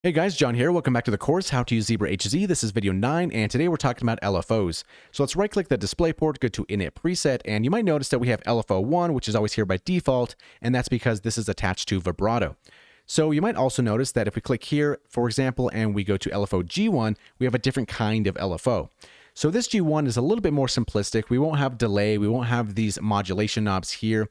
Hey guys, John here. Welcome back to the course, How to Use Zebra HZ. This is video 9, and today we're talking about LFOs. So let's right-click the display port, go to Init Preset, and you might notice that we have LFO 1, which is always here by default, and that's because this is attached to vibrato. So you might also notice that if we click here, for example, and we go to LFO G1, we have a different kind of LFO. So this G1 is a little bit more simplistic. We won't have delay, we won't have these modulation knobs here.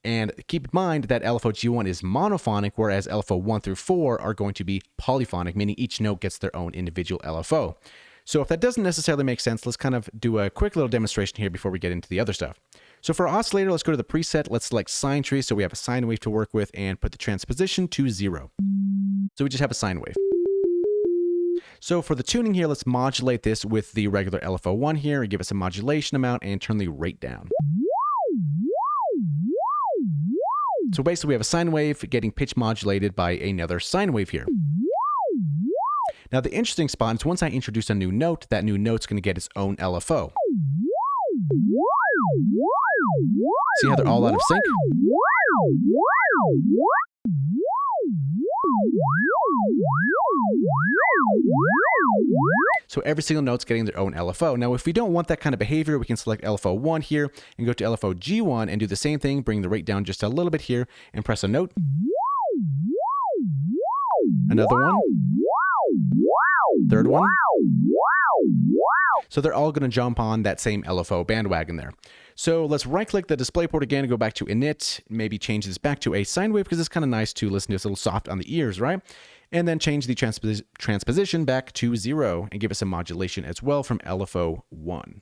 And keep in mind that LFO G1 is monophonic, whereas LFO 1 through 4 are going to be polyphonic, meaning each note gets their own individual LFO. So if that doesn't necessarily make sense, let's kind of do a quick little demonstration here before we get into the other stuff. So for our oscillator, let's go to the preset, let's select sine tree, so we have a sine wave to work with, and put the transposition to 0. So we just have a sine wave. So for the tuning here, let's modulate this with the regular LFO 1 here, and give us a modulation amount, and turn the rate down. So basically we have a sine wave getting pitch modulated by another sine wave here. Now the interesting spot is once I introduce a new note, that new note's going to get its own LFO. See how they're all out of sync? So every single note's getting their own LFO. Now, if we don't want that kind of behavior, we can select LFO 1 here and go to LFO G1 and do the same thing, bring the rate down just a little bit here and press a note. Another one. Third one. So they're all going to jump on that same LFO bandwagon there. So let's right-click the display port again and go back to Init, maybe change this back to a sine wave because it's kind of nice to listen to. It's a little soft on the ears, right? And then change the transposition back to 0 and give us a modulation as well from LFO 1.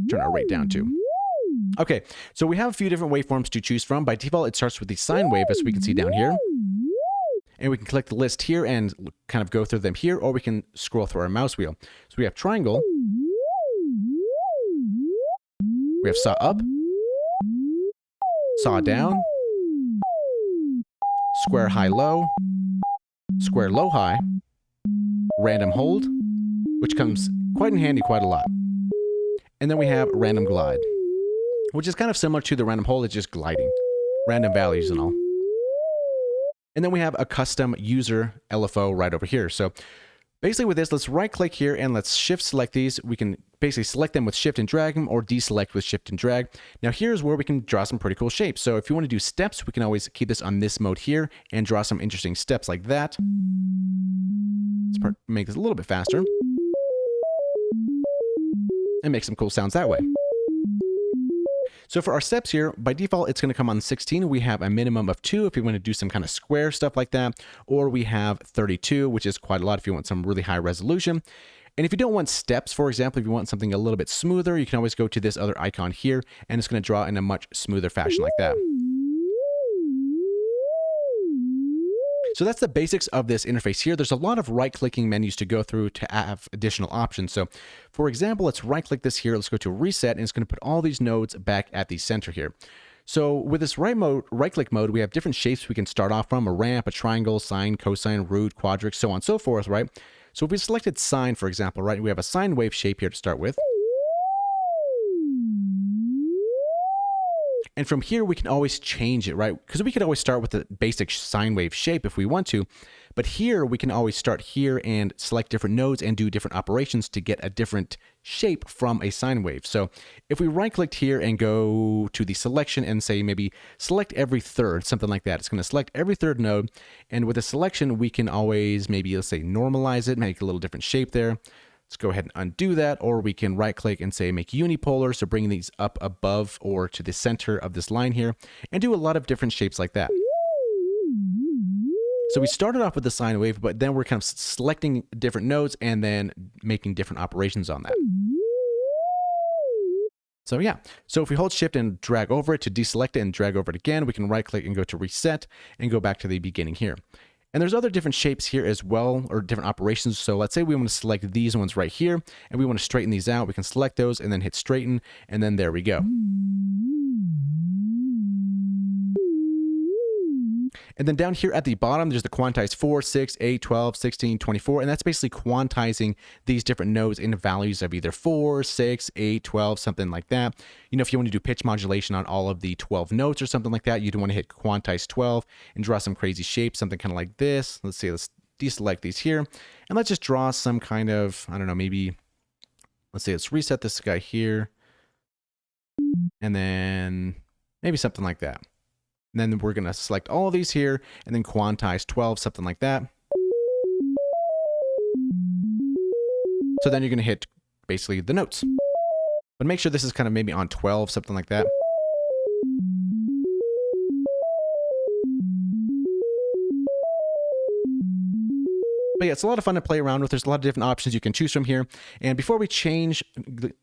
Turn our rate down too. Okay, so we have a few different waveforms to choose from. By default, it starts with the sine wave, as we can see down here. And we can click the list here and kind of go through them here, or we can scroll through our mouse wheel. So we have triangle. We have saw up, saw down, square high low, square low high, random hold, which comes quite in handy quite a lot. And then we have random glide, which is kind of similar to the random hold, it's just gliding, random values and all. And then we have a custom user LFO right over here. So basically with this, let's right click here and let's shift select these. We can basically select them with shift and drag them or deselect with shift and drag. Now here's where we can draw some pretty cool shapes. So if you want to do steps, we can always keep this on this mode here and draw some interesting steps like that. Let's make this a little bit faster and make some cool sounds that way. So for our steps here, by default, it's going to come on 16. We have a minimum of 2 if you want to do some kind of square stuff like that, or we have 32, which is quite a lot if you want some really high resolution. And if you don't want steps, for example, if you want something a little bit smoother, you can always go to this other icon here, and it's going to draw in a much smoother fashion like that. So that's the basics of this interface here. There's a lot of right-clicking menus to go through to have additional options. So for example, let's right-click this here. Let's go to reset, and it's going to put all these nodes back at the center here. So with this right-click mode, we have different shapes we can start off from: a ramp, a triangle, sine, cosine, root, quadric, so on and so forth, right? So if we selected sine, for example, right, we have a sine wave shape here to start with. And from here, we can always change it, right? Because we could always start with the basic sine wave shape if we want to. But here, we can always start here and select different nodes and do different operations to get a different shape from a sine wave. So if we right-clicked here and go to the selection and say maybe select every third, something like that, it's going to select every third node. And with a selection, we can always maybe, let's say, normalize it, make a little different shape there. Let's go ahead and undo that, or we can right click and say make unipolar, so bring these up above or to the center of this line here, and do a lot of different shapes like that. So we started off with the sine wave, but then we're kind of selecting different nodes and then making different operations on that. So yeah, so if we hold shift and drag over it to deselect it and drag over it again, we can right click and go to reset and go back to the beginning here. And there's other different shapes here as well, or different operations. So let's say we want to select these ones right here, and we want to straighten these out. We can select those and then hit straighten, and then there we go. And then down here at the bottom, there's the quantize 4, 6, 8, 12, 16, 24. And that's basically quantizing these different nodes in values of either 4, 6, 8, 12, something like that. You know, if you want to do pitch modulation on all of the 12 notes or something like that, you'd want to hit quantize 12 and draw some crazy shape, something kind of like this. Let's see, let's deselect these here, and let's just draw some kind of, I don't know, maybe, let's say let's reset this guy here, and then maybe something like that. And then we're going to select all of these here, and then quantize 12, something like that. So then you're going to hit basically the notes. But make sure this is kind of maybe on 12, something like that. But yeah, it's a lot of fun to play around with. There's a lot of different options you can choose from here. And before we change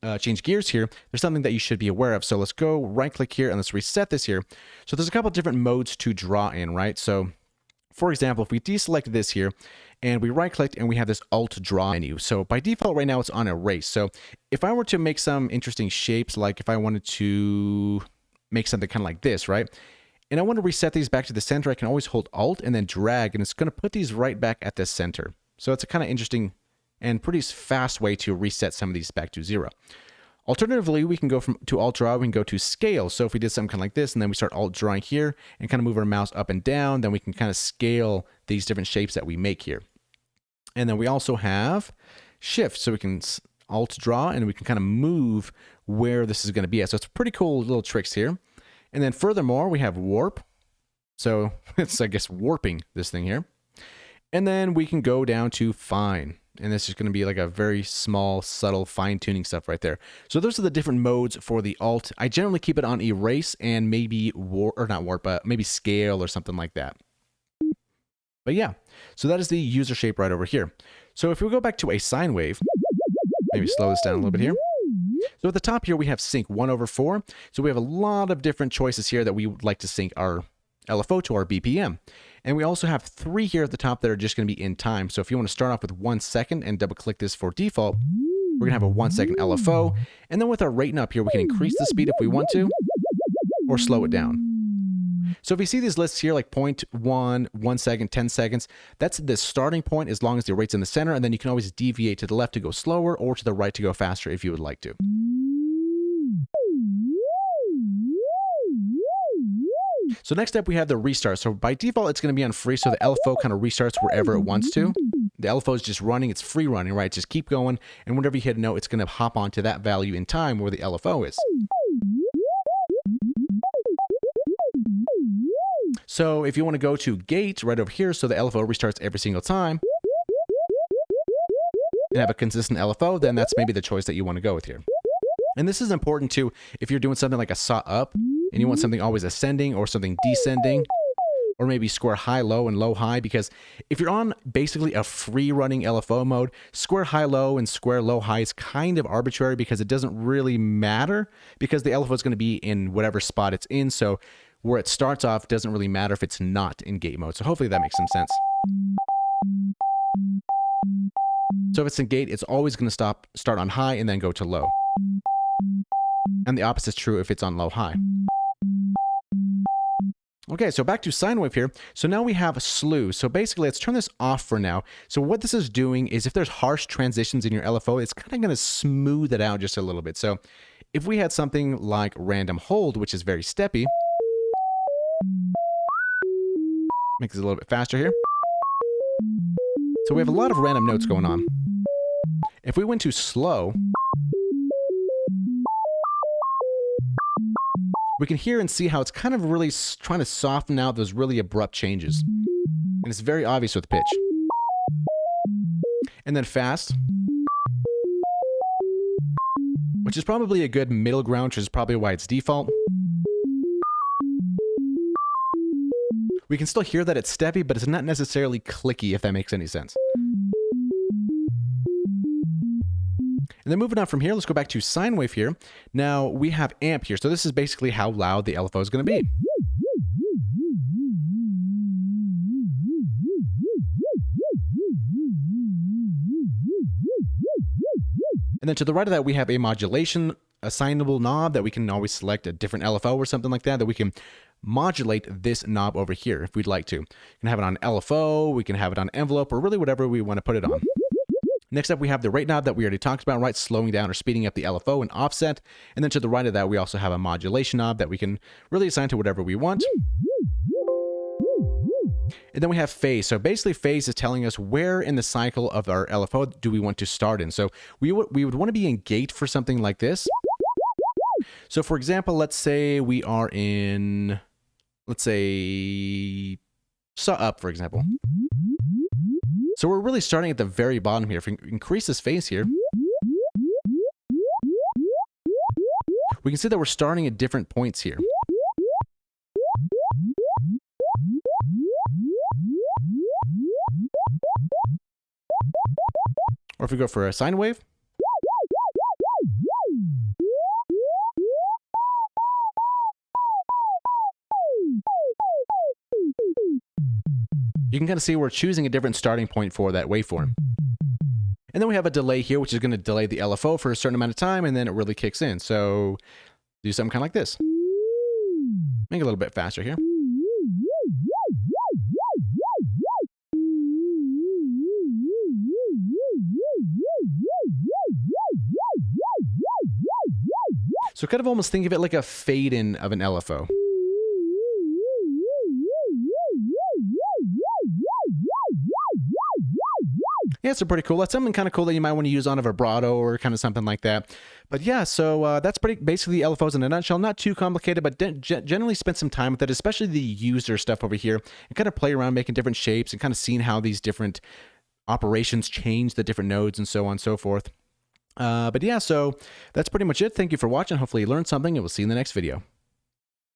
gears here, there's something that you should be aware of. So let's go right click here and let's reset this here. So there's a couple different modes to draw in, right? So for example, if we deselect this here and we right clicked and we have this alt draw menu. So by default right now it's on erase. So if I were to make some interesting shapes, like if I wanted to make something kind of like this, right? And I want to reset these back to the center, I can always hold Alt and then drag, and it's going to put these right back at the center. So it's a kind of interesting and pretty fast way to reset some of these back to 0. Alternatively, we can go to Alt Draw, we can go to Scale. So if we did something kind of like this, and then we start Alt Drawing here, and kind of move our mouse up and down, then we can kind of scale these different shapes that we make here. And then we also have Shift, so we can Alt Draw, and we can kind of move where this is going to be at. So it's pretty cool little tricks here. And then furthermore, we have warp. So it's, I guess, warping this thing here. And then we can go down to fine. And this is going to be like a very small, subtle fine-tuning stuff right there. So those are the different modes for the alt. I generally keep it on erase and maybe not warp, but maybe scale or something like that. But yeah, so that is the user shape right over here. So if we go back to a sine wave, maybe slow this down a little bit here. So at the top here, we have sync 1/4. So we have a lot of different choices here that we would like to sync our LFO to our BPM. And we also have 3 here at the top that are just going to be in time. So if you want to start off with 1 second and double click this for default, we're going to have a 1 second LFO. And then with our rate knob here, we can increase the speed if we want to, or slow it down. So if you see these lists here, like 0.1, 1 second, 10 seconds, that's the starting point as long as the rate's in the center. And then you can always deviate to the left to go slower or to the right to go faster if you would like to. So next up, we have the restart. So by default, it's going to be on free. So the LFO kind of restarts wherever it wants to. The LFO is just running. It's free running, right? Just keep going. And whenever you hit a note, it's going to hop onto that value in time where the LFO is. So if you want to go to gate right over here, so the LFO restarts every single time, and have a consistent LFO, then that's maybe the choice that you want to go with here. And this is important too if you're doing something like a saw up, and you want something always ascending or something descending, or maybe square high low and low high, because if you're on basically a free running LFO mode, square high low and square low high is kind of arbitrary because it doesn't really matter because the LFO is going to be in whatever spot it's in. So where it starts off doesn't really matter if it's not in gate mode. So hopefully that makes some sense. So if it's in gate, it's always going to start on high and then go to low. And the opposite is true if it's on low high. Okay, so back to sine wave here. So now we have a slew. So basically, let's turn this off for now. So what this is doing is if there's harsh transitions in your LFO, it's kind of going to smooth it out just a little bit. So if we had something like random hold, which is very steppy, make this a little bit faster here. So we have a lot of random notes going on. If we went to slow, we can hear and see how it's kind of really trying to soften out those really abrupt changes. And it's very obvious with pitch. And then fast, which is probably a good middle ground, which is probably why it's default. We can still hear that it's steppy, but it's not necessarily clicky, if that makes any sense. And then moving on from here, let's go back to sine wave here. Now we have amp here. So this is basically how loud the LFO is going to be. And then to the right of that, we have a modulation assignable knob that we can always select a different LFO or something like that we can modulate this knob over here if we'd like to. We can have it on LFO, we can have it on envelope, or really whatever we want to put it on. Next up, we have the rate knob that we already talked about, right? Slowing down or speeding up the LFO and offset. And then to the right of that, we also have a modulation knob that we can really assign to whatever we want. And then we have phase. So basically phase is telling us where in the cycle of our LFO do we want to start in. So we would want to be in gate for something like this. So for example, let's say we are in, let's say, saw up, for example. So we're really starting at the very bottom here. If we increase this phase here, we can see that we're starting at different points here. Or if we go for a sine wave, you can kind of see we're choosing a different starting point for that waveform. And then we have a delay here, which is going to delay the LFO for a certain amount of time, and then it really kicks in. So do something kind of like this. Make it a little bit faster here. So kind of almost think of it like a fade-in of an LFO. Yeah, it's pretty cool. That's something kind of cool that you might want to use on a vibrato or kind of something like that. But yeah, so that's basically LFOs in a nutshell. Not too complicated, but generally spend some time with it, especially the user stuff over here, and kind of play around making different shapes and kind of seeing how these different operations change the different nodes and so on and so forth. But yeah, so that's pretty much it. Thank you for watching. Hopefully you learned something, and we'll see you in the next video.